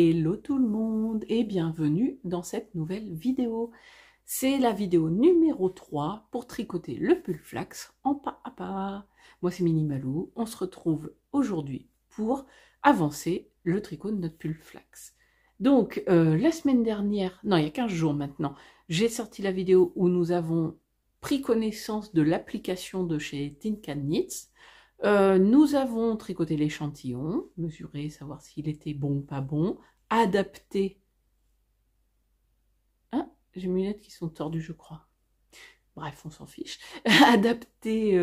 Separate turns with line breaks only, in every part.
Hello tout le monde et bienvenue dans cette nouvelle vidéo. C'est la vidéo numéro 3 pour tricoter le pull flax en pas à pas. Moi c'est Mini Malou, on se retrouve aujourd'hui pour avancer le tricot de notre pull flax. Donc la semaine dernière, non il y a 15 jours maintenant, j'ai sorti la vidéo où nous avons pris connaissance de l'application de chez Tin Can Knits. Nous avons tricoté l'échantillon, mesuré, savoir s'il était bon ou pas bon, adapté. Ah, j'ai mes lunettes qui sont tordues, je crois. Bref, on s'en fiche. Adapté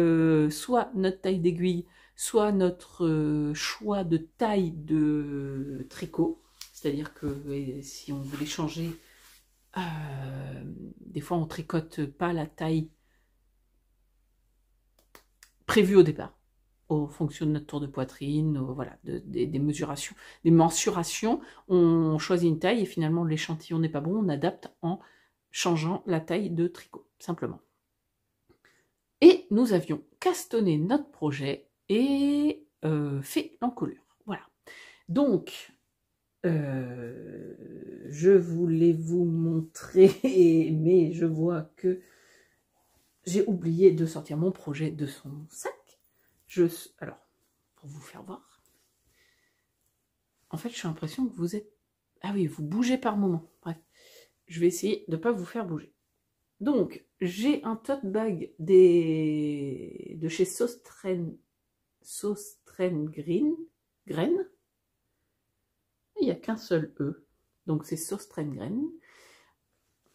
soit notre taille d'aiguille, soit notre choix de taille de tricot. C'est-à-dire que si on voulait changer, des fois on tricote pas la taille prévue au départ. En fonction de notre tour de poitrine, voilà, des mesurations, des mensurations, on choisit une taille et finalement l'échantillon n'est pas bon, on adapte en changeant la taille de tricot, simplement. Et nous avions castonné notre projet et fait l'encolure. Voilà. Donc, je voulais vous montrer, mais je vois que j'ai oublié de sortir mon projet de son sac. Alors, pour vous faire voir, en fait, j'ai l'impression que vous êtes... Ah oui, vous bougez par moment. Bref, je vais essayer de ne pas vous faire bouger. Donc, j'ai un tote bag de chez Sostren Grain. Il n'y a qu'un seul E, donc c'est Sostren Grain.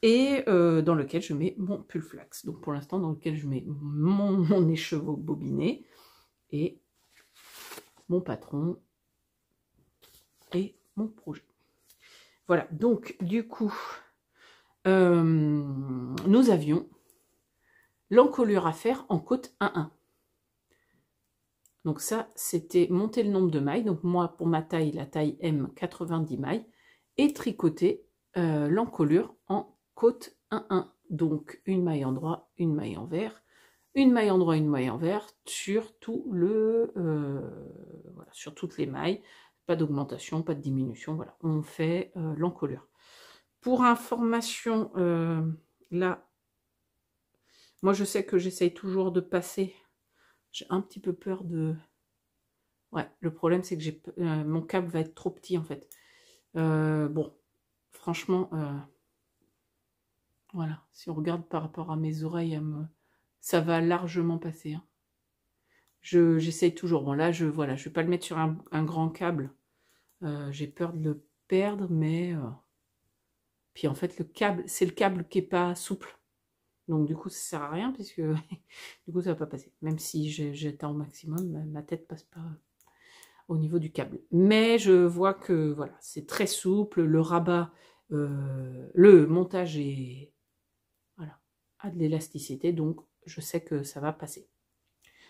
Et dans lequel je mets mon pull flax. Donc, pour l'instant, dans lequel je mets mon écheveau bobiné. Et mon patron et mon projet. Voilà, donc du coup, nous avions l'encolure à faire en côte 1-1. Donc ça, c'était monter le nombre de mailles. Donc moi, pour ma taille, la taille M, 90 mailles. Et tricoter l'encolure en côte 1-1. Donc une maille en droit, une maille en vert. Une maille en droit, une maille en vert sur tout voilà, sur toutes les mailles, pas d'augmentation, pas de diminution, voilà, on fait l'encolure. Pour information, là, moi je sais que j'essaye toujours de passer, j'ai un petit peu peur de... Ouais, le problème c'est que mon câble va être trop petit en fait. Bon, franchement, voilà, si on regarde par rapport à mes oreilles, ça va largement passer. Hein. J'essaye toujours. Bon, là, voilà, je vais pas le mettre sur un grand câble. J'ai peur de le perdre, mais... Puis en fait, c'est le câble qui est pas souple. Donc du coup, ça sert à rien, puisque du coup, ça va pas passer. Même si j'éteins au maximum, ma tête passe pas au niveau du câble. Mais je vois que, voilà, c'est très souple. Le rabat, le montage est... Voilà, a de l'élasticité, donc je sais que ça va passer.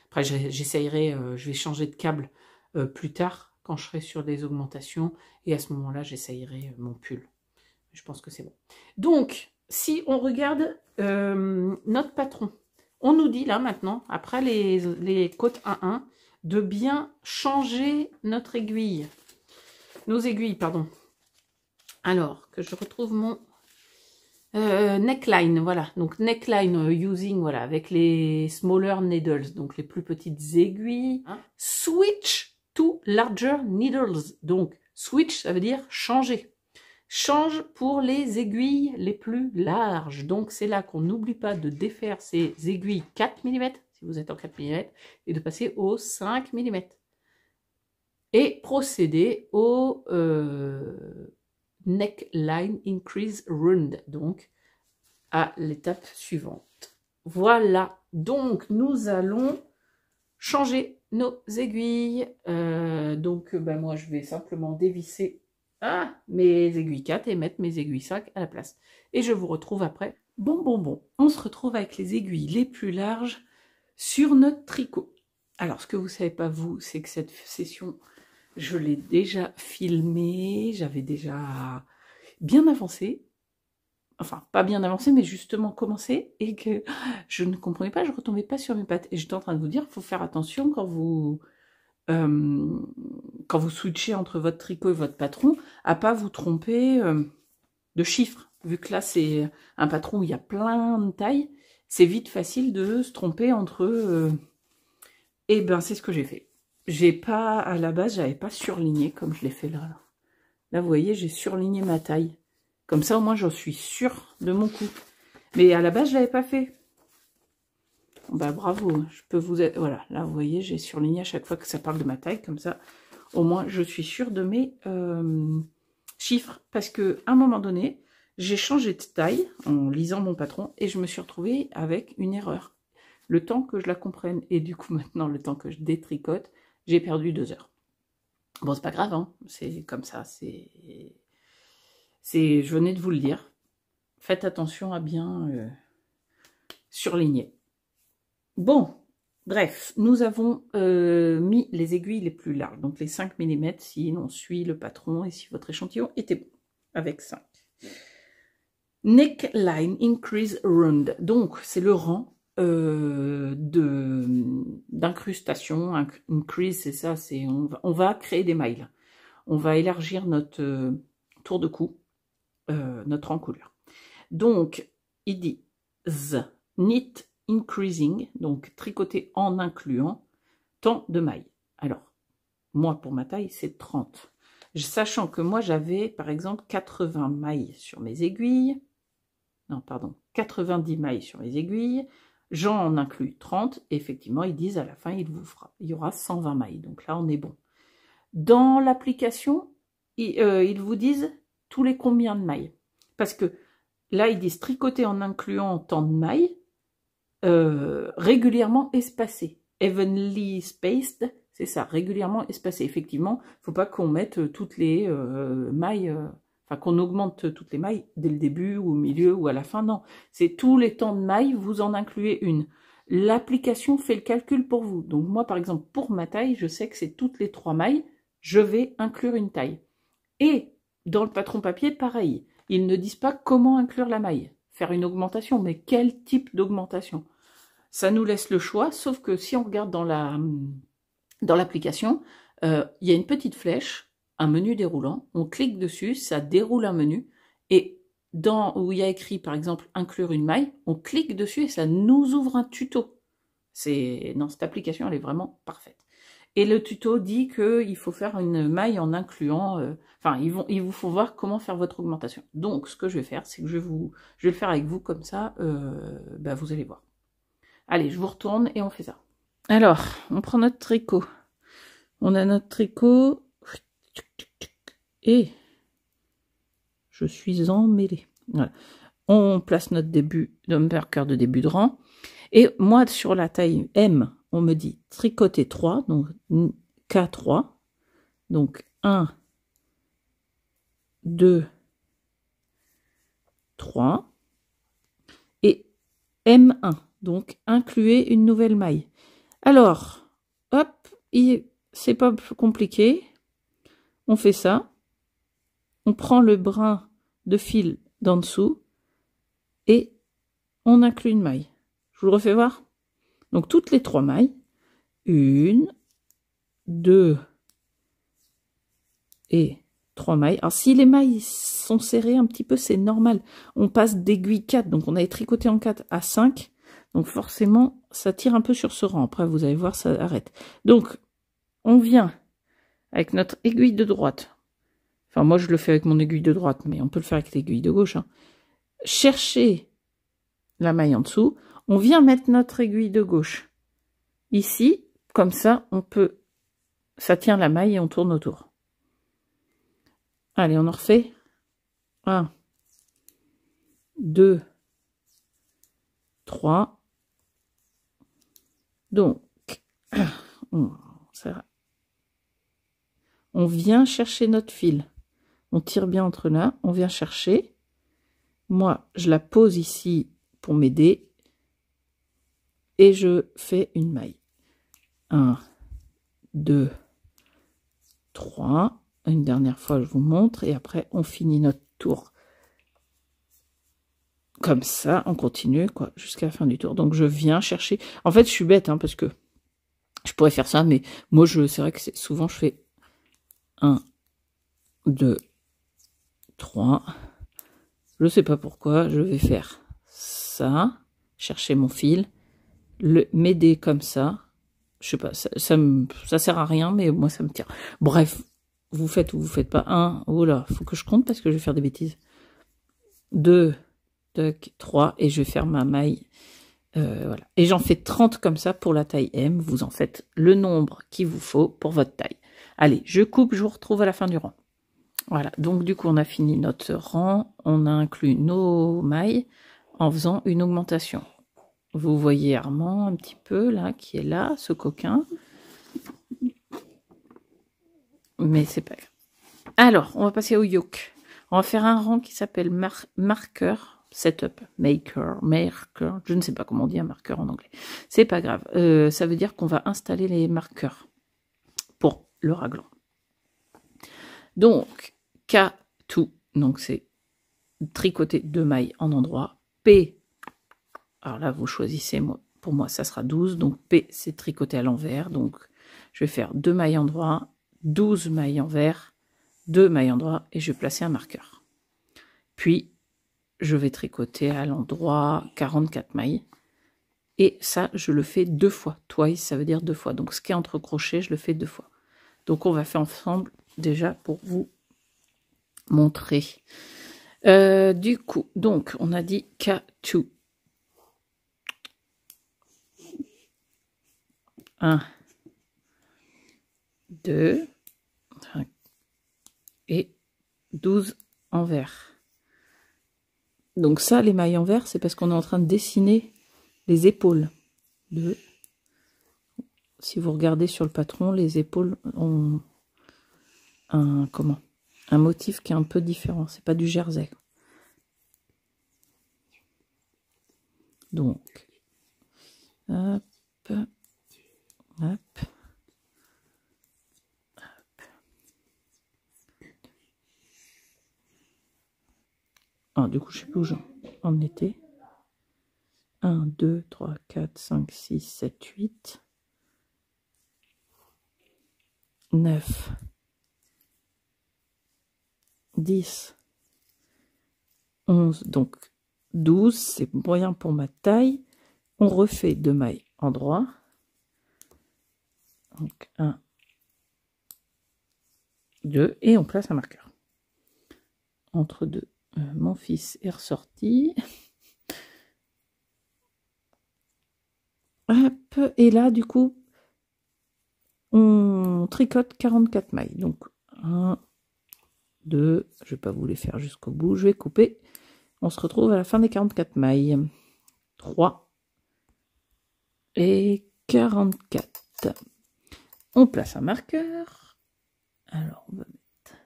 Après, j'essayerai, je vais changer de câble plus tard, quand je serai sur des augmentations, et à ce moment-là, j'essayerai mon pull. Je pense que c'est bon. Donc, si on regarde notre patron, on nous dit là maintenant, après les côtes 1-1, de bien changer notre aiguille. Nos aiguilles, pardon. Alors, que je retrouve mon... neckline, voilà, donc neckline using, voilà, avec les smaller needles, donc les plus petites aiguilles. Switch to larger needles, donc switch, ça veut dire changer. Change pour les aiguilles les plus larges, donc c'est là qu'on n'oublie pas de défaire ces aiguilles 4 mm, si vous êtes en 4 mm, et de passer au 5 mm. Et procéder au... neckline increase round, donc à l'étape suivante. Voilà, donc nous allons changer nos aiguilles. Donc moi je vais simplement dévisser mes aiguilles 4 et mettre mes aiguilles 5 à la place. Et je vous retrouve après. Bon, on se retrouve avec les aiguilles les plus larges sur notre tricot. Alors ce que vous savez pas vous, c'est que cette session... Je l'ai déjà filmé, j'avais déjà bien avancé, enfin pas bien avancé, mais justement commencé, et que je ne comprenais pas, je ne retombais pas sur mes pattes. Et j'étais en train de vous dire, il faut faire attention quand vous quand vous switchez entre votre tricot et votre patron, à pas vous tromper de chiffres. Vu que là, c'est un patron où il y a plein de tailles, c'est vite facile de se tromper entre... Et ben, c'est ce que j'ai fait. J'ai pas, à la base, j'avais pas surligné comme je l'ai fait là. Là, vous voyez, j'ai surligné ma taille. Comme ça, au moins, j'en suis sûre de mon coup. Mais à la base, je l'avais pas fait. Bah, bravo, je peux vous... Voilà, là, vous voyez, j'ai surligné à chaque fois que ça parle de ma taille. Comme ça, au moins, je suis sûre de mes chiffres. Parce que à un moment donné, j'ai changé de taille en lisant mon patron et je me suis retrouvée avec une erreur. Le temps que je la comprenne. Et du coup, maintenant, le temps que je détricote, j'ai perdu 2 heures. Bon, c'est pas grave, hein. C'est comme ça, je venais de vous le dire. Faites attention à bien surligner. Bon, bref, nous avons mis les aiguilles les plus larges, donc les 5 mm si on suit le patron et si votre échantillon était bon, avec 5. Neckline increase round, donc c'est le rang d'incrustation. Increase, c'est ça, c'est on va créer des mailles. On va élargir notre tour de cou, notre encolure. Donc, il dit knit increasing, donc tricoter en incluant tant de mailles. Alors, moi, pour ma taille, c'est 30. Sachant que moi, j'avais, par exemple, 80 mailles sur mes aiguilles. Non, pardon, 90 mailles sur mes aiguilles. J'en inclus 30. Et effectivement, ils disent à la fin, il y aura 120 mailles. Donc là, on est bon. Dans l'application, ils vous disent tous les combien de mailles. Parce que là, ils disent tricoter en incluant tant de mailles, régulièrement espacées. Evenly spaced, c'est ça, régulièrement espacées. Effectivement, il ne faut pas qu'on mette toutes les mailles, enfin qu'on augmente toutes les mailles dès le début, ou au milieu, ou à la fin. Non, c'est tous les temps de mailles, vous en incluez une. L'application fait le calcul pour vous. Donc moi, par exemple, pour ma taille, je sais que c'est toutes les 3 mailles, je vais inclure une taille. Et dans le patron papier, pareil. Ils ne disent pas comment inclure la maille. Faire une augmentation, mais quel type d'augmentation? Ça nous laisse le choix, sauf que si on regarde dans l'application, il y a une petite flèche, un menu déroulant. On clique dessus, ça déroule un menu. Et où il y a écrit, par exemple, inclure une maille, on clique dessus et ça nous ouvre un tuto. Non, cette application, elle est vraiment parfaite. Et le tuto dit qu'il faut faire une maille en incluant... il vous faut voir comment faire votre augmentation. Donc, ce que je vais faire, c'est que je vais le faire avec vous, comme ça, vous allez voir. Allez, je vous retourne et on fait ça. Alors, on prend notre tricot. On a notre tricot. Et je suis emmêlée. Voilà. On place notre marqueur de début de rang. Et moi, sur la taille M, on me dit tricoter 3, donc K3. Donc 1, 2, 3. Et M1, donc incluez une nouvelle maille. Alors, hop, c'est pas plus compliqué. On fait ça. On prend le brin de fil d'en dessous et on inclut une maille. Je vous le refais voir. Donc toutes les 3 mailles, 1, 2 et 3 mailles. Alors si les mailles sont serrées un petit peu, c'est normal. On passe d'aiguille 4, donc on avait tricoté en 4 à 5. Donc forcément, ça tire un peu sur ce rang. Après, vous allez voir, ça arrête. Donc, on vient avec notre aiguille de droite. Enfin, moi, je le fais avec mon aiguille de droite, mais on peut le faire avec l'aiguille de gauche. Hein. Chercher la maille en dessous. On vient mettre notre aiguille de gauche ici. Comme ça, ça tient la maille et on tourne autour. Allez, on en refait. 1, 2, 3. Donc, on vient chercher notre fil. On tire bien entre là. On vient chercher. Moi, je la pose ici pour m'aider. Et je fais une maille. 1, 2, 3. Une dernière fois, je vous montre. Et après, on finit notre tour. Comme ça, on continue, quoi, jusqu'à la fin du tour. Donc, je viens chercher... En fait, je suis bête, hein, parce que Je pourrais faire ça, mais moi, c'est vrai que souvent, je fais 1, 2, 3. Je sais pas pourquoi, je vais faire ça, chercher mon fil, m'aider comme ça. Je sais pas, ça sert à rien, mais moi, ça me tire. Bref, vous faites ou vous faites pas. 1, oh là, faut que je compte parce que je vais faire des bêtises. 2, 3, et je vais faire ma maille. Voilà. Et j'en fais 30 comme ça pour la taille M. Vous en faites le nombre qu'il vous faut pour votre taille. Allez, je coupe, je vous retrouve à la fin du rang. Voilà, donc du coup, on a fini notre rang. On a inclus nos mailles en faisant une augmentation. Vous voyez Armand un petit peu, là, qui est là, ce coquin. Mais c'est pas grave. Alors, on va passer au yoke. On va faire un rang qui s'appelle marqueur. Setup, marker, je ne sais pas comment on dit un marqueur en anglais. C'est pas grave. Ça veut dire qu'on va installer les marqueurs pour le raglan. Donc, K2, donc c'est tricoter 2 mailles en endroit. P, alors là, vous choisissez, pour moi, ça sera 12. Donc, P, c'est tricoter à l'envers. Donc, je vais faire 2 mailles endroit, 12 mailles envers, 2 mailles endroit et je vais placer un marqueur. Puis, je vais tricoter à l'endroit 44 mailles. Et ça, je le fais 2 fois. Twice, ça veut dire 2 fois. Donc, ce qui est entre crochets, je le fais 2 fois. Donc, on va faire ensemble déjà pour vous montrer. Du coup, donc, on a dit K2. 1, 2, et 12 envers. Donc ça, les mailles envers, c'est parce qu'on est en train de dessiner les épaules. Si vous regardez sur le patron, les épaules ont un motif qui est un peu différent. C'est pas du jersey. Donc, hop, hop. Ah, du coup, je sais plus où j'en étais. 1, 2, 3, 4, 5, 6, 7, 8, 9, 10, 11, donc 12, c'est moyen pour ma taille. On refait 2 mailles endroit. Donc 1, 2, et on place un marqueur. Entre deux, mon fils est ressorti. Hop, et là, du coup, on tricote 44 mailles. Donc, 1, 2, je ne vais pas vous les faire jusqu'au bout, je vais couper. On se retrouve à la fin des 44 mailles. 3 et 44. On place un marqueur. Alors, on va mettre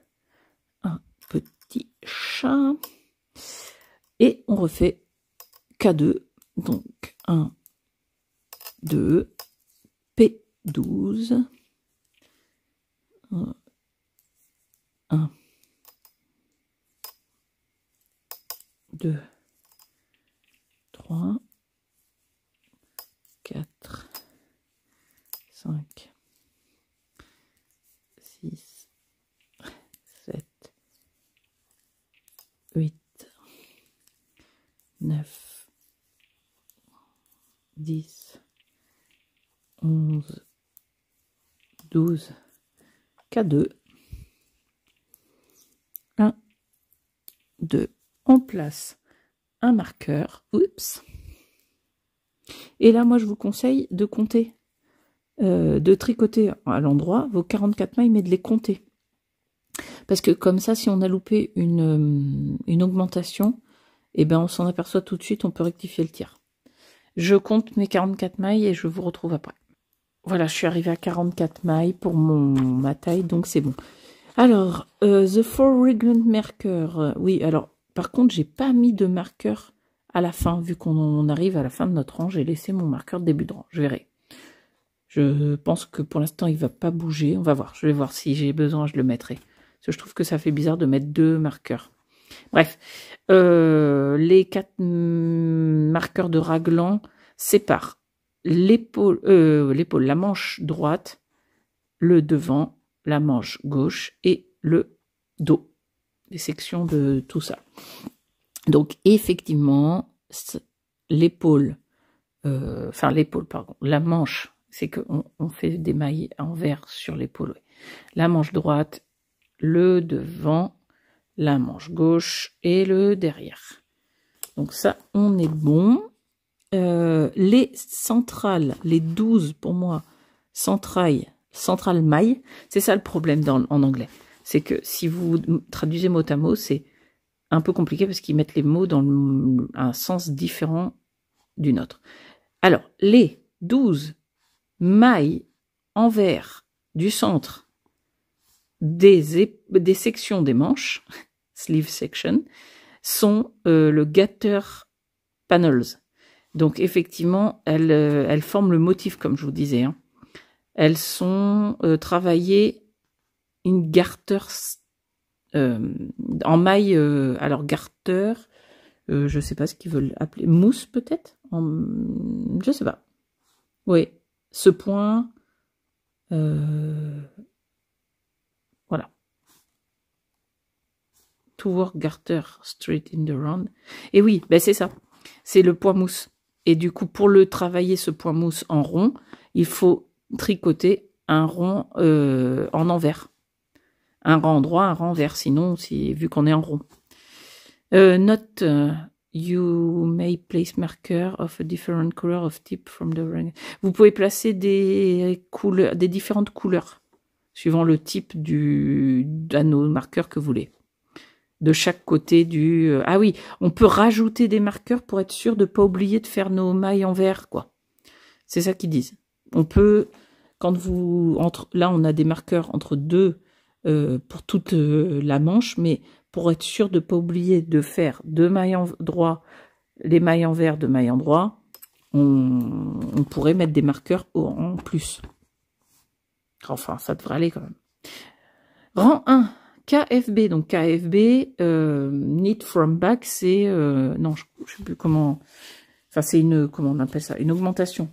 un petit chat. Et on refait K2. Donc, 1, 2, P12, 1, 2, 3, 4, 5, 6, 7, 8, 9, 10, 11, 12, K2, 1, 2, on place un marqueur, oups, et là moi je vous conseille de compter, de tricoter à l'endroit vos 44 mailles, mais de les compter, parce que comme ça, si on a loupé une augmentation, et ben on s'en aperçoit tout de suite, on peut rectifier le tir. Je compte mes 44 mailles et je vous retrouve après. Voilà, je suis arrivée à 44 mailles pour ma taille, donc c'est bon. Alors, the four raglan marker. Oui, alors, par contre, j'ai pas mis de marqueur à la fin, vu qu'on arrive à la fin de notre rang. J'ai laissé mon marqueur de début de rang. Je verrai. Je pense que pour l'instant, il va pas bouger. On va voir. Je vais voir si j'ai besoin, je le mettrai. Parce que je trouve que ça fait bizarre de mettre 2 marqueurs. Bref, les 4 marqueurs de raglan séparent l'épaule, la manche droite, le devant, la manche gauche et le dos. Les sections de tout ça. Donc, effectivement, l'épaule, la manche, c'est qu'on fait des mailles envers sur l'épaule. Ouais. La manche droite, le devant, la manche gauche et le derrière. Donc ça, on est bon. Les centrales, les 12 pour moi, centrale maille, c'est ça le problème en anglais. C'est que si vous traduisez mot à mot, c'est un peu compliqué parce qu'ils mettent les mots dans un sens différent du nôtre. Alors, les 12 mailles envers du centre des sections des manches, sleeve section, sont le gaiter panels. Donc, effectivement, elles forment le motif, comme je vous disais. Hein. Elles sont travaillées in garter en maille, alors garter, je sais pas ce qu'ils veulent appeler, mousse peut-être, je sais pas. Oui, ce point, voilà. To work garter straight in the round. Et oui, ben c'est ça, c'est le point mousse. Et du coup, pour le travailler, ce point mousse en rond, il faut tricoter un rond en envers. Un rang droit, un rang vert, sinon, vu qu'on est en rond. Note, you may place marker of a different color of tip from the ring. Vous pouvez placer des couleurs, des différentes couleurs, suivant le type d'anneau marqueur que vous voulez. De chaque côté du... Ah oui, on peut rajouter des marqueurs pour être sûr de ne pas oublier de faire nos mailles en vert, quoi. C'est ça qu'ils disent. On peut, quand vous... Là, on a des marqueurs entre deux pour toute la manche, mais pour être sûr de ne pas oublier de faire deux mailles en droit, les mailles en vert, deux mailles en droit, on pourrait mettre des marqueurs en plus. Enfin, ça devrait aller quand même. Rang 1, KFB. Donc KFB, knit from back, c'est... non, je ne sais plus comment... Enfin, c'est une... Comment on appelle ça? Une augmentation.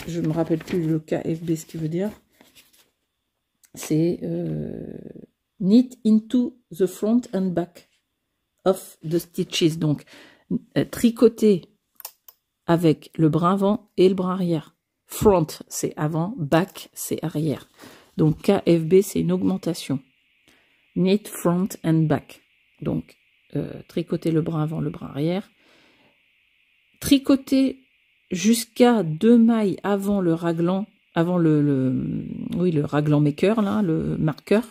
Je ne me rappelle plus le KFB, ce qu'il veut dire. C'est knit into the front and back of the stitches. Donc, tricoter avec le bras avant et le bras arrière. Front, c'est avant. Back, c'est arrière. Donc, KFB, c'est une augmentation. Knit front and back. Donc, tricoter le bras avant, le bras arrière. Tricoter jusqu'à 2 mailles avant le raglan, avant le raglan maker, là, le marqueur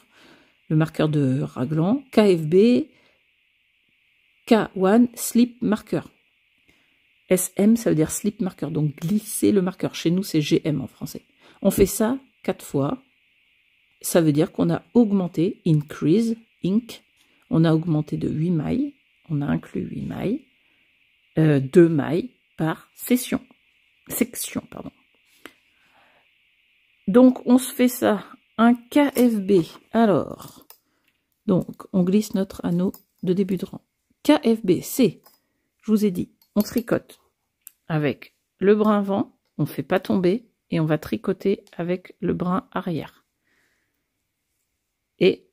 de raglan. KFB, K1, slip marker. SM, ça veut dire slip marker, donc glisser le marqueur. Chez nous, c'est GM en français. On fait ça 4 fois. Ça veut dire qu'on a augmenté, increase, ink, on a augmenté de 8 mailles, on a inclus 8 mailles, 2 mailles par section. Donc, on se fait ça, un KFB. Alors, donc, on glisse notre anneau de début de rang. KFB, c'est, je vous ai dit, on tricote avec le brin avant, on ne fait pas tomber, et on va tricoter avec le brin arrière. Et,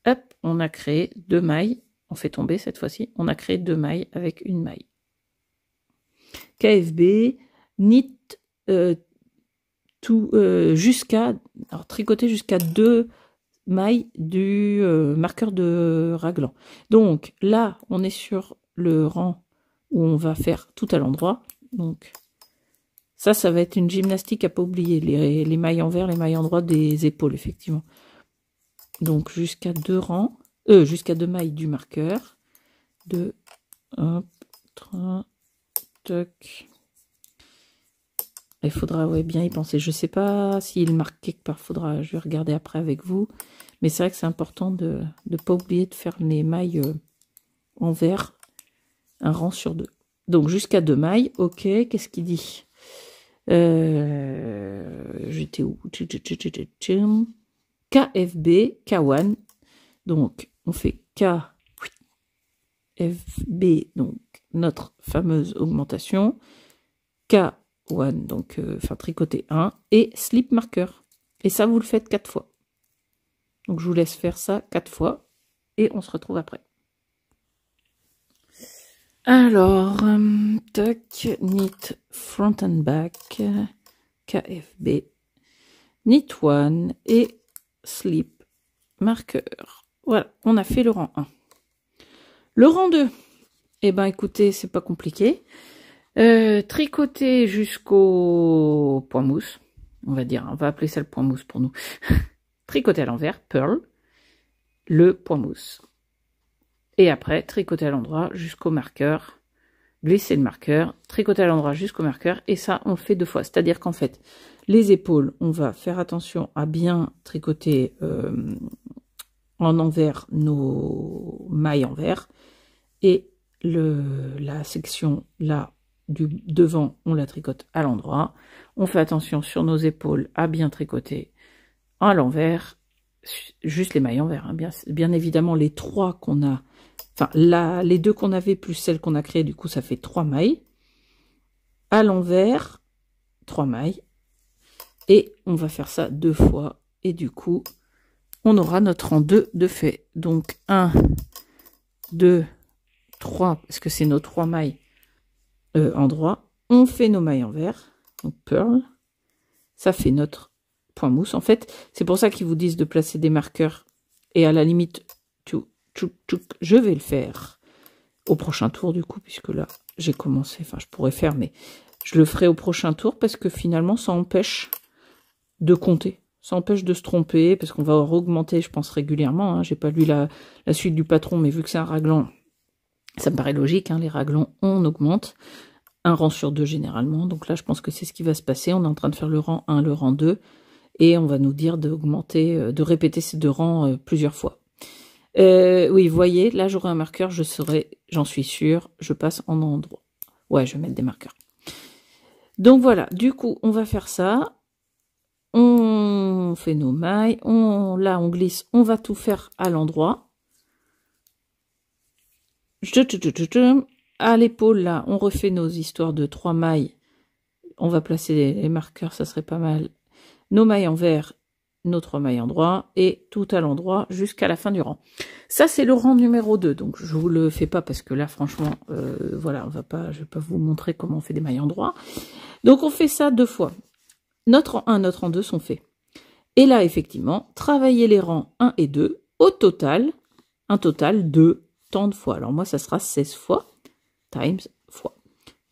hop, on a créé 2 mailles, on fait tomber cette fois-ci, on a créé 2 mailles avec une maille. KFB, knit tricoter jusqu'à 2 mailles du marqueur de raglan. Donc là, on est sur le rang où on va faire tout à l'endroit. Donc ça va être une gymnastique à pas oublier, les mailles envers, les mailles en droit des épaules, effectivement. Donc jusqu'à 2 rangs, jusqu'à 2 mailles du marqueur. 2, 1, 3, toc. Il faudra bien y penser. Je ne sais pas s'il marque quelque part. Je vais regarder après avec vous. Mais c'est vrai que c'est important de ne pas oublier de faire les mailles envers un rang sur 2. Donc jusqu'à 2 mailles. Ok, qu'est-ce qu'il dit? J'étais où? KFB, K1. Donc on fait KFB, donc notre fameuse augmentation. K
one, donc enfin tricoter 1, et slip marker. Et ça, vous le faites 4 fois. Donc, je vous laisse faire ça 4 fois, et on se retrouve après. Alors, tac, knit front and back, KFB, knit one et slip marqueur. Voilà, on a fait le rang 1. Le rang 2, eh ben écoutez, c'est pas compliqué. Tricoter jusqu'au point mousse, on va dire, on va appeler ça le point mousse pour nous. Tricoter à l'envers, pearl, le point mousse. Et après, tricoter à l'endroit jusqu'au marqueur, glisser le marqueur, tricoter à l'endroit jusqu'au marqueur, et ça, on le fait 2 fois. C'est-à-dire qu'en fait, les épaules, on va faire attention à bien tricoter en envers nos mailles envers, et la section là du devant, on la tricote à l'endroit. On fait attention sur nos épaules à bien tricoter à l'envers, juste les mailles envers, hein. Bien évidemment, les 3 qu'on a, enfin les 2 qu'on avait plus celles qu'on a créées, du coup ça fait 3 mailles. À l'envers, 3 mailles. Et on va faire ça 2 fois. Et du coup, on aura notre rang 2 de fait. Donc 1, 2, 3, parce que c'est nos 3 mailles endroit. On fait nos mailles envers. Donc pearl. Ça fait notre point mousse. En fait, c'est pour ça qu'ils vous disent de placer des marqueurs. Et à la limite, je vais le faire au prochain tour du coup, puisque là, j'ai commencé. Enfin, je pourrais faire, mais je le ferai au prochain tour parce que finalement, ça empêche de compter. Ça empêche de se tromper parce qu'on va augmenter, je pense, régulièrement. Hein. J'ai pas lu la suite du patron, mais vu que c'est un raglan, ça me paraît logique. Hein. Les raglans, on augmente. Un rang sur 2 généralement. Donc là, je pense que c'est ce qui va se passer. On est en train de faire le rang 1, le rang 2. Et on va nous dire d'augmenter, de répéter ces 2 rangs plusieurs fois. Oui, vous voyez, là, j'aurai un marqueur. Je saurai, j'en suis sûre, je passe en endroit. Ouais, je vais mettre des marqueurs. Donc voilà, du coup, on va faire ça. On fait nos mailles, là on glisse, on va tout faire à l'endroit. À l'épaule, là, on refait nos histoires de 3 mailles. On va placer les marqueurs, ça serait pas mal. Nos mailles envers, nos 3 mailles endroit, et tout à l'endroit jusqu'à la fin du rang. Ça, c'est le rang numéro 2, donc je vous le fais pas parce que là, franchement, voilà, je vais pas vous montrer comment on fait des mailles endroit. Donc on fait ça 2 fois. Notre rang 1, notre rang 2 sont faits. Et là, effectivement, travailler les rangs 1 et 2, au total, un total de tant de fois. Alors moi, ça sera 16 fois, times fois.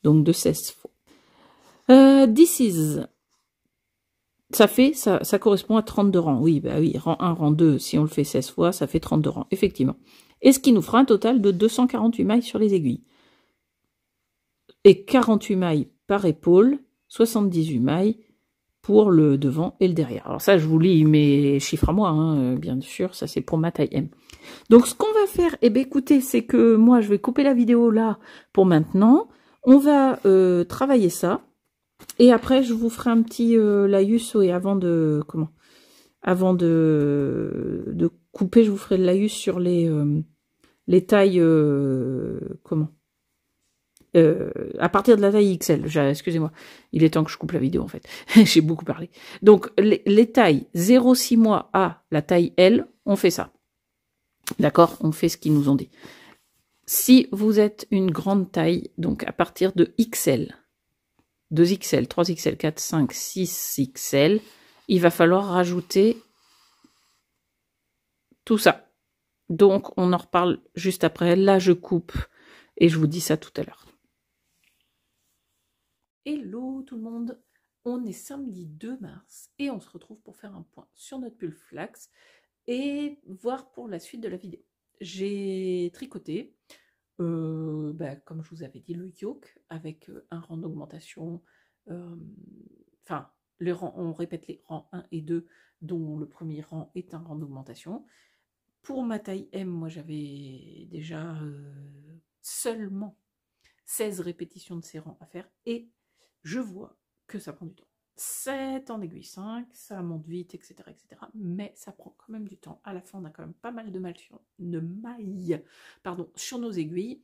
Donc de 16 fois. This is, ça correspond à 32 rangs. Oui, bah oui, rang 1, rang 2, si on le fait 16 fois, ça fait 32 rangs, effectivement. Et ce qui nous fera un total de 248 mailles sur les aiguilles. Et 48 mailles par épaule, 78 mailles pour le devant et le derrière. Alors ça, je vous lis mes chiffres à moi, hein, bien sûr, ça c'est pour ma taille M. Donc ce qu'on va faire, eh bien écoutez, c'est que moi je vais couper la vidéo là pour maintenant. On va travailler ça. Et après, je vous ferai un petit laïus, et avant de couper, je vous ferai le laïus sur les tailles, à partir de la taille XL, excusez-moi, il est temps que je coupe la vidéo en fait, j'ai beaucoup parlé. Donc les tailles 0,6 mois à la taille L, on fait ça. D'accord? On fait ce qu'ils nous ont dit. Si vous êtes une grande taille, donc à partir de XL, 2XL, 3XL, 4, 5, 6XL, il va falloir rajouter tout ça. Donc on en reparle juste après. Là je coupe et je vous dis ça tout à l'heure. Hello tout le monde, on est samedi 2 mars et on se retrouve pour faire un point sur notre pull flax et voir pour la suite de la vidéo. J'ai tricoté, comme je vous avais dit, le yoke avec un rang d'augmentation, enfin on répète les rangs 1 et 2 dont le premier rang est un rang d'augmentation. Pour ma taille M, moi j'avais déjà seulement 16 répétitions de ces rangs à faire et je vois que ça prend du temps. 7 en aiguille 5, ça monte vite, etc., etc. Mais ça prend quand même du temps. À la fin, on a quand même pas mal de mailles sur nos aiguilles.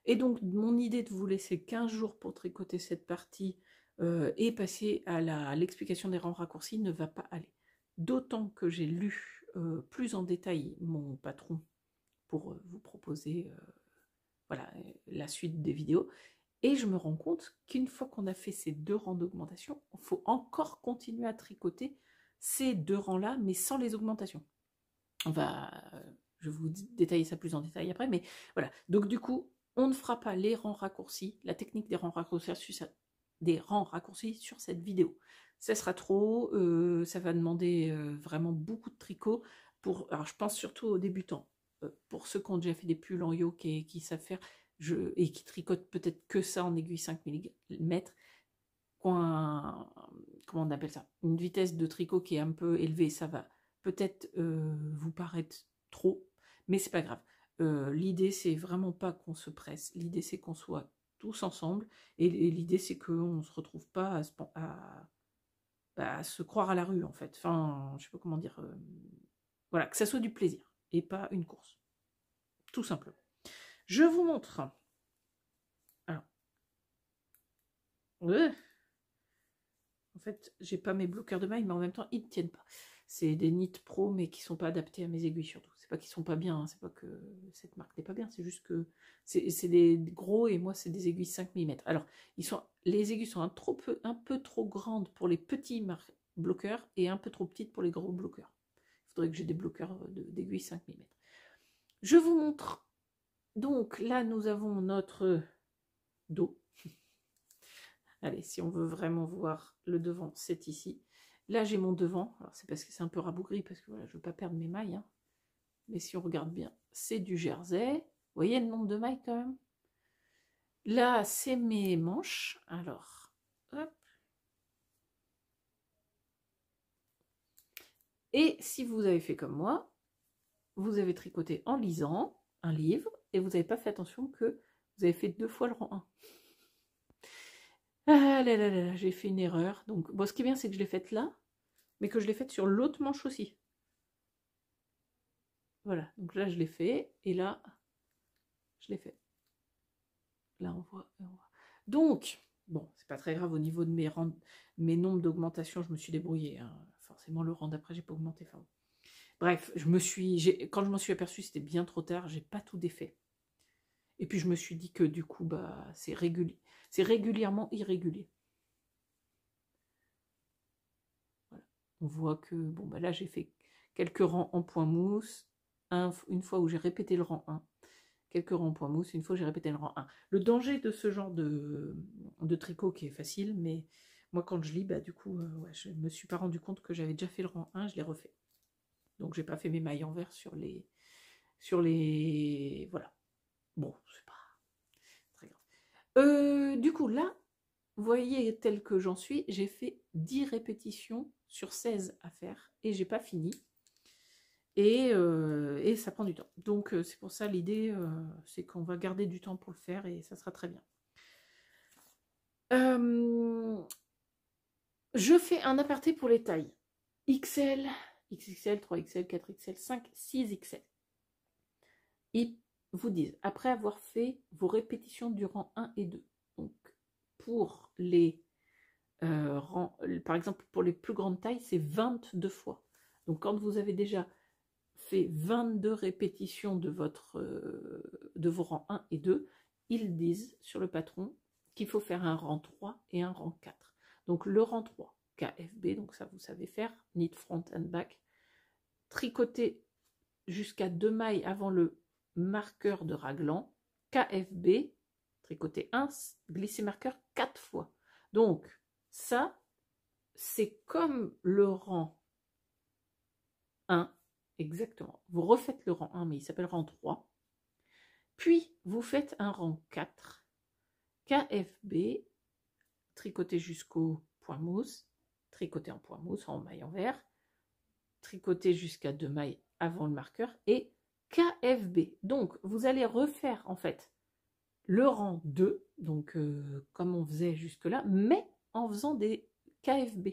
Et donc, mon idée de vous laisser 15 jours pour tricoter cette partie
et passer à l'explication des rangs raccourcis ne va pas aller. D'autant que j'ai lu plus en détail mon patron pour vous proposer voilà, la suite des vidéos. Et je me rends compte qu'une fois qu'on a fait ces 2 rangs d'augmentation, il faut encore continuer à tricoter ces 2 rangs-là, mais sans les augmentations. Je vais vous détailler ça plus en détail après, mais voilà. Donc du coup, on ne fera pas les rangs raccourcis, la technique des rangs raccourcis sur cette vidéo. Ça sera trop, ça va demander vraiment beaucoup de tricot. Alors je pense surtout aux débutants. Pour ceux qui ont déjà fait des pulls en yoke et qui savent faire, et qui tricotent peut-être que ça en aiguille 5 mm, comment on appelle ça, une vitesse de tricot qui est un peu élevée, ça va peut-être vous paraître trop, mais c'est pas grave. L'idée c'est vraiment pas qu'on se presse, l'idée c'est qu'on soit tous ensemble, et l'idée c'est qu'on ne se retrouve pas à se croire à la rue en fait, enfin je sais pas comment dire, voilà, que ça soit du plaisir et pas une course, tout simplement. Je vous montre. Alors, en fait, j'ai pas mes bloqueurs de mailles, mais en même temps, ils ne tiennent pas. C'est des Knit Pro, mais qui sont pas adaptés à mes aiguilles surtout. C'est pas qu'ils sont pas bien, hein, c'est pas que cette marque n'est pas bien, c'est juste que c'est des gros et moi c'est des aiguilles 5 mm. Alors, les aiguilles sont un peu trop grandes pour les petits bloqueurs et un peu trop petites pour les gros bloqueurs. Il faudrait que j'ai des bloqueurs d'aiguilles 5 mm. Je vous montre. Donc là, nous avons notre dos. Allez, si on veut vraiment voir le devant, c'est ici. Là, j'ai mon devant. Alors, c'est parce que c'est un peu rabougri, parce que voilà, je ne veux pas perdre mes mailles. Hein. Mais si on regarde bien, c'est du jersey. Vous voyez le nombre de mailles quand même? Là, c'est mes manches. Alors, hop. Et si vous avez fait comme moi, vous avez tricoté en lisant un livre et vous n'avez pas fait attention que vous avez fait 2 fois le rang 1. Ah là là là, j'ai fait une erreur. Donc, bon, ce qui est bien, c'est que je l'ai faite là, mais que je l'ai faite sur l'autre manche aussi. Voilà, donc là, je l'ai fait, et là, je l'ai fait. Là, on voit. Donc, bon, c'est pas très grave au niveau de mes nombres d'augmentation, je me suis débrouillée. Hein. Forcément, le rang d'après, j'ai pas augmenté. Enfin, bref, quand je m'en suis aperçue, c'était bien trop tard, j'ai pas tout défait. Et puis, je me suis dit que du coup, bah, c'est régulièrement irrégulier. Voilà. On voit que, bon, bah là, j'ai fait quelques rangs en point mousse, une fois où j'ai répété le rang 1. Quelques rangs en point mousse, une fois j'ai répété le rang 1. Le danger de ce genre de tricot qui est facile, mais moi quand je lis, bah du coup, ouais, je me suis pas rendu compte que j'avais déjà fait le rang 1, je l'ai refait. Donc j'ai pas fait mes mailles envers sur les... Voilà. Bon, c'est pas très grave. Du coup, là, vous voyez tel que j'en suis, j'ai fait 10 répétitions sur 16 à faire, et j'ai pas fini. Et ça prend du temps. Donc c'est pour ça l'idée, c'est qu'on va garder du temps pour le faire et ça sera très bien. Je fais un aparté pour les tailles. XL, XXL, 3XL, 4XL, 5, 6XL. Ils vous disent, après avoir fait vos répétitions du rang 1 et 2, donc pour les rangs, par exemple pour les plus grandes tailles, c'est 22 fois. Donc quand vous avez déjà fait 22 répétitions de vos rangs 1 et 2, ils disent sur le patron qu'il faut faire un rang 3 et un rang 4. Donc le rang 3, KFB, donc ça vous savez faire, knit front and back, tricoter jusqu'à 2 mailles avant le marqueur de raglan, KFB, tricoter 1, glisser marqueur 4 fois. Donc ça, c'est comme le rang 1, exactement. Vous refaites le rang 1, mais il s'appelle rang 3. Puis, vous faites un rang 4, KFB, tricoté jusqu'au point mousse, tricoté en point mousse, en maille envers, tricoté jusqu'à 2 mailles avant le marqueur, et KFB. Donc, vous allez refaire, en fait, le rang 2, donc comme on faisait jusque-là, mais en faisant des KFB.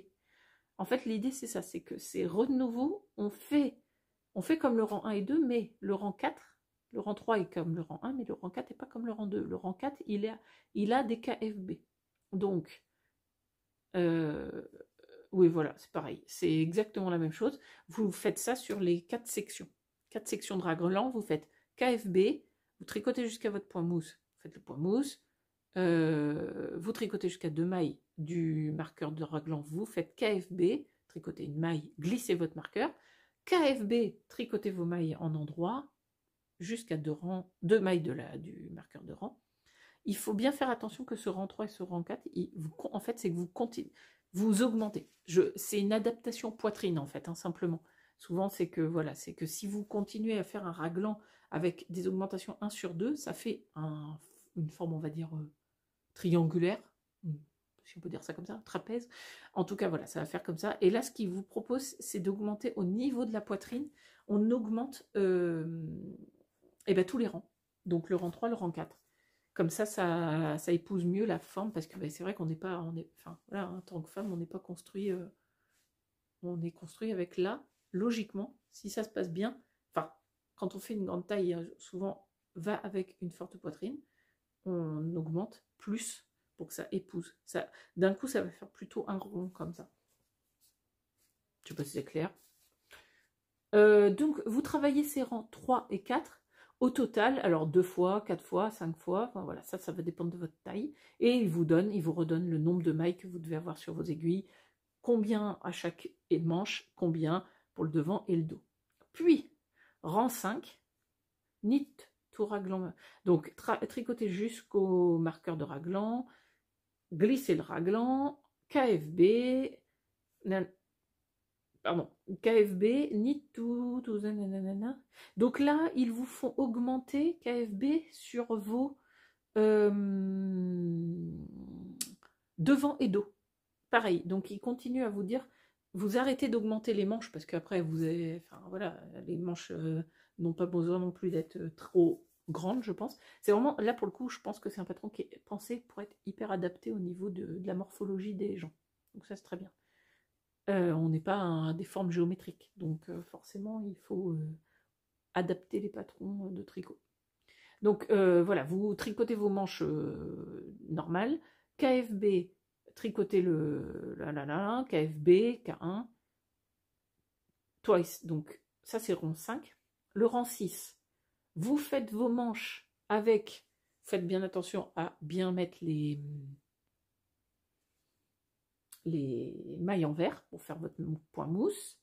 En fait, l'idée, c'est ça, c'est que c'est renouveau, on fait comme le rang 1 et 2, mais le rang 4, le rang 3 est comme le rang 1, mais le rang 4 n'est pas comme le rang 2. Le rang 4, il a des KFB. Donc, Oui, voilà, c'est pareil. C'est exactement la même chose. Vous faites ça sur les 4 sections. 4 sections de raglan, vous faites KFB, vous tricotez jusqu'à votre point mousse, vous faites le point mousse, vous tricotez jusqu'à 2 mailles du marqueur de raglan, vous faites KFB, tricotez une maille, glissez votre marqueur, KFB, tricotez vos mailles en endroit, jusqu'à 2 mailles du marqueur de rang. Il faut bien faire attention que ce rang 3 et ce rang 4, en fait, c'est que vous continuez, vous augmentez. C'est une adaptation poitrine, en fait, hein, simplement. Souvent, c'est que voilà, c'est que si vous continuez à faire un raglan avec des augmentations 1 sur 2, ça fait une forme, on va dire, triangulaire, si on peut dire ça comme ça, trapèze. En tout cas, voilà, ça va faire comme ça. Et là, ce qu'il vous propose, c'est d'augmenter au niveau de la poitrine. On augmente tous les rangs. Donc le rang 3, le rang 4. Comme ça épouse mieux la forme, parce que c'est vrai qu'on n'est pas, enfin voilà, en tant que femme, on n'est pas construit, on est construit avec là, logiquement, si ça se passe bien, enfin, quand on fait une grande taille, souvent va avec une forte poitrine, on augmente plus pour que ça épouse. D'un coup, ça va faire plutôt un rond comme ça. Je sais pas si c'est clair. Donc, vous travaillez ces rangs 3 et 4. Au total, alors 2 fois, 4 fois, 5 fois, enfin voilà, ça va dépendre de votre taille. Et il vous redonne le nombre de mailles que vous devez avoir sur vos aiguilles, combien à chaque manche, combien pour le devant et le dos. Puis, rang 5, knit tout raglan. Donc, tricoter jusqu'au marqueur de raglan, glisser le raglan, KFB, KFB, knit tout, nanana. Donc là, ils vous font augmenter KFB sur vos devant et dos. Pareil, donc ils continuent à vous dire, vous arrêtez d'augmenter les manches, parce qu'après, vous avez, enfin voilà, les manches n'ont pas besoin non plus d'être trop grandes, je pense. C'est vraiment, là pour le coup, je pense que c'est un patron qui est pensé pour être hyper adapté au niveau de la morphologie des gens. Donc ça, c'est très bien. On n'est pas à des formes géométriques, donc forcément il faut adapter les patrons de tricot. Donc voilà, vous tricotez vos manches normales, KFB, tricotez le KFB, K1, twice, donc ça c'est rang 5. Le rang 6, vous faites vos manches avec, faites bien attention à bien mettre les mailles en vert pour faire votre point mousse.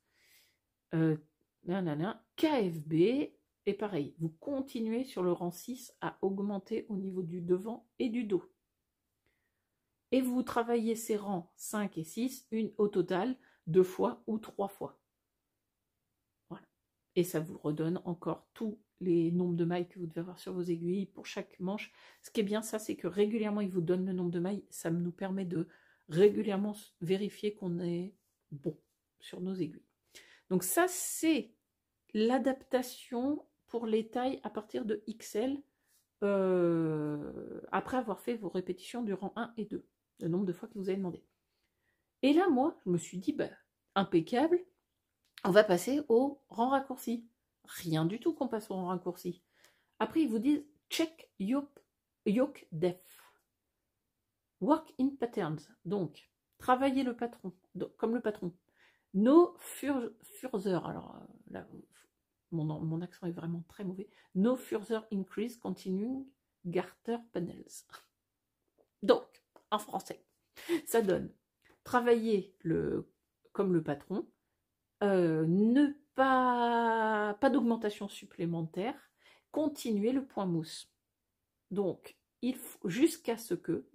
KFB, et pareil, vous continuez sur le rang 6 à augmenter au niveau du devant et du dos. Et vous travaillez ces rangs 5 et 6, au total, 2 fois ou 3 fois. Voilà. Et ça vous redonne encore tous les nombres de mailles que vous devez avoir sur vos aiguilles pour chaque manche. Ce qui est bien, ça, c'est que régulièrement, il vous donne le nombre de mailles. Ça nous permet de régulièrement vérifier qu'on est bon sur nos aiguilles. Donc ça, c'est l'adaptation pour les tailles à partir de XL, après avoir fait vos répétitions du rang 1 et 2, le nombre de fois que vous avez demandé. Et là, moi, je me suis dit, impeccable, on va passer au rang raccourci. Rien du tout qu'on passe au rang raccourci. Après, ils vous disent, check yoke depth. Work in patterns, donc travaillez le patron, comme le patron. No further, alors là, mon accent est vraiment très mauvais. No further increase continuing garter panels. Donc, en français, ça donne travailler comme le patron, ne pas d'augmentation supplémentaire, continuer le point mousse. Donc, il faut jusqu'à ce que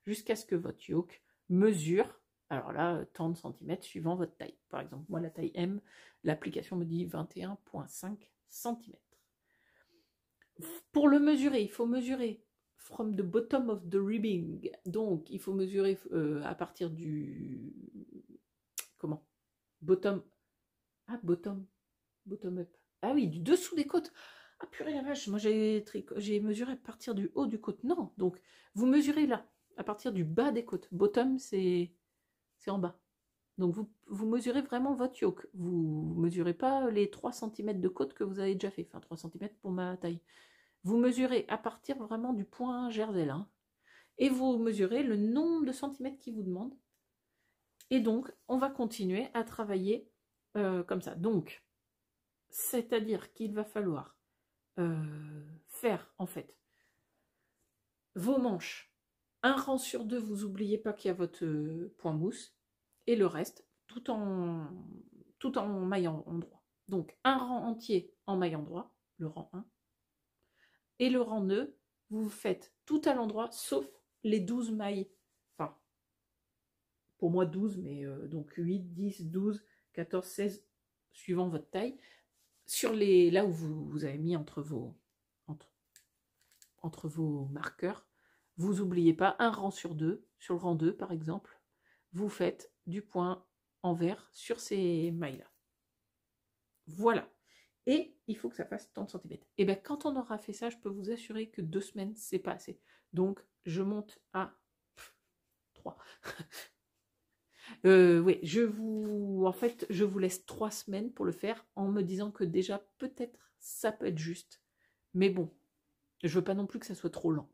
jusqu'à ce que votre yoke mesure, alors là, tant de centimètres suivant votre taille. Par exemple, moi, la taille M, l'application me dit 21,5 cm. Pour le mesurer, il faut mesurer from the bottom of the ribbing. Donc, il faut mesurer à partir du... Comment? Bottom up. Ah oui, du dessous des côtes. Ah purée la vache, moi j'ai mesuré à partir du haut du côte. Non, donc vous mesurez là, à partir du bas des côtes. Bottom, c'est en bas. Donc vous mesurez vraiment votre yoke. Vous ne mesurez pas les 3 cm de côte que vous avez déjà fait. Enfin 3 cm pour ma taille. Vous mesurez à partir vraiment du point Gersel. Hein.
et vous mesurez le nombre de centimètres qu'il vous demande. Et donc, on va continuer à travailler comme ça. Donc, c'est-à-dire qu'il va falloir faire, en fait, vos manches. Un rang sur deux, vous n'oubliez pas qu'il y a votre point mousse. Et le reste, tout en maille endroit. Donc, un rang entier en maille endroit, le rang 1. Et le rang nœud, vous faites tout à l'endroit, sauf les 12 mailles. Enfin, pour moi 12, mais donc 8, 10, 12, 14, 16, suivant votre taille. Sur les, là où vous avez mis entre vos marqueurs, vous n'oubliez pas un rang sur deux, sur le rang 2 par exemple, vous faites du point envers sur ces mailles-là. Voilà. Et il faut que ça fasse tant de centimètres. Et bien quand on aura fait ça, je peux vous assurer que 2 semaines, c'est pas assez. Donc je monte à 3. Oui, je vous laisse 3 semaines pour le faire en me disant que déjà, peut-être, ça peut être juste. Mais bon, je veux pas non plus que ça soit trop lent.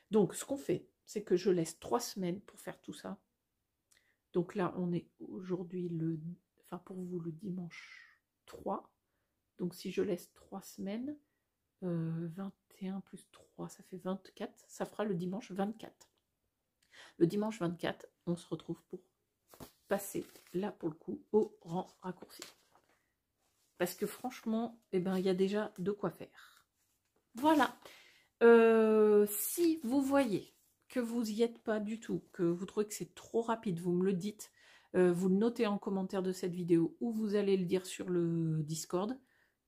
Donc, ce qu'on fait, c'est que je laisse 3 semaines pour faire tout ça. Donc là, on est aujourd'hui pour vous, le dimanche 3. Donc, si je laisse 3 semaines, 21 plus 3, ça fait 24. Ça fera le dimanche 24. Le dimanche 24, on se retrouve pour passer, là pour le coup, au rang raccourci. Parce que franchement, il y a déjà de quoi faire. Voilà. Si vous voyez que vous n'y êtes pas du tout, que vous trouvez que c'est trop rapide, vous me le dites, vous le notez en commentaire de cette vidéo ou vous allez le dire sur le Discord.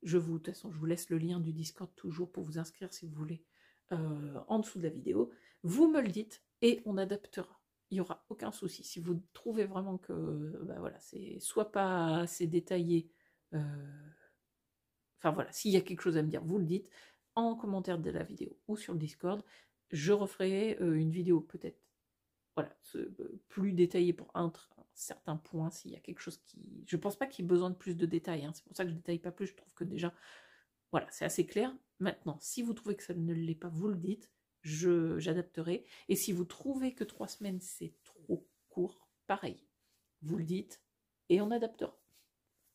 De toute façon, je vous laisse le lien du Discord toujours pour vous inscrire si vous voulez en dessous de la vidéo. Vous me le dites et on adaptera. Il n'y aura aucun souci. Si vous trouvez vraiment que voilà, c'est soit pas assez détaillé, enfin voilà, s'il y a quelque chose à me dire, vous le dites en commentaire de la vidéo ou sur le Discord. Je referai une vidéo peut-être voilà, plus détaillée pour un certain point, s'il y a quelque chose qui... Je pense pas qu'il y ait besoin de plus de détails, hein. C'est pour ça que je ne détaille pas plus, je trouve que déjà, voilà, c'est assez clair. Maintenant, si vous trouvez que ça ne l'est pas, vous le dites, j'adapterai. Et si vous trouvez que 3 semaines, c'est trop court, pareil, vous le dites et on adaptera.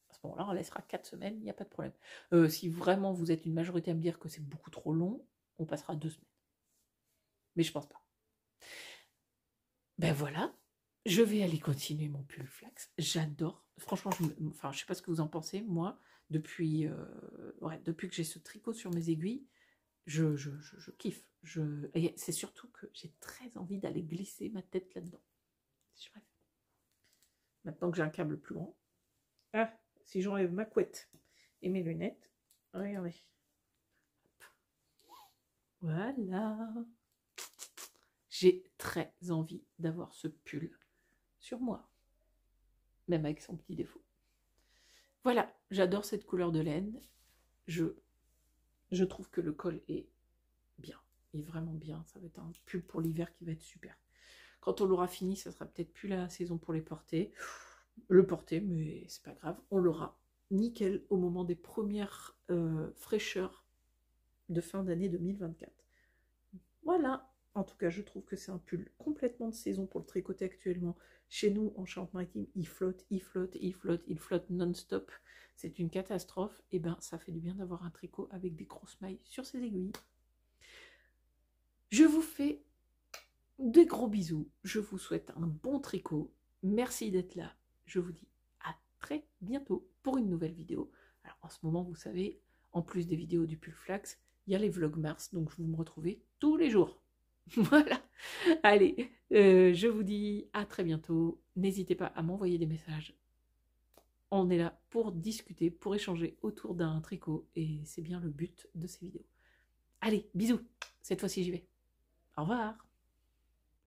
À ce moment-là, on laissera 4 semaines, il n'y a pas de problème. Si vraiment vous êtes une majorité à me dire que c'est beaucoup trop long, on passera 2 semaines. Mais je pense pas. Ben voilà, je vais aller continuer mon pull flax. J'adore. Franchement, je sais pas ce que vous en pensez. Moi, depuis que j'ai ce tricot sur mes aiguilles, je kiffe. Et c'est surtout que j'ai très envie d'aller glisser ma tête là-dedans. Maintenant que j'ai un câble plus grand. Ah, si j'enlève ma couette et mes lunettes, regardez. Voilà. J'ai très envie d'avoir ce pull sur moi. Même avec son petit défaut. Voilà, j'adore cette couleur de laine. Je trouve que le col est bien. Il est vraiment bien. Ça va être un pull pour l'hiver qui va être super. Quand on l'aura fini, ça sera peut-être plus la saison pour le porter, mais c'est pas grave. On l'aura nickel au moment des premières fraîcheurs de fin d'année 2024. Voilà. En tout cas, je trouve que c'est un pull complètement de saison pour le tricoter actuellement. Chez nous, en Charente-Maritime, il flotte, il flotte, il flotte, il flotte non-stop. C'est une catastrophe. Et ben, ça fait du bien d'avoir un tricot avec des grosses mailles sur ses aiguilles. Je vous fais des gros bisous. Je vous souhaite un bon tricot. Merci d'être là. Je vous dis à très bientôt pour une nouvelle vidéo. Alors, en ce moment, vous savez, en plus des vidéos du pull flax, il y a les vlogmas. Donc, vous me retrouvez tous les jours. Voilà, allez, je vous dis à très bientôt. N'hésitez pas à m'envoyer des messages. On est là pour discuter, pour échanger autour d'un tricot et c'est bien le but de ces vidéos. Allez, bisous, cette fois-ci j'y vais. Au revoir.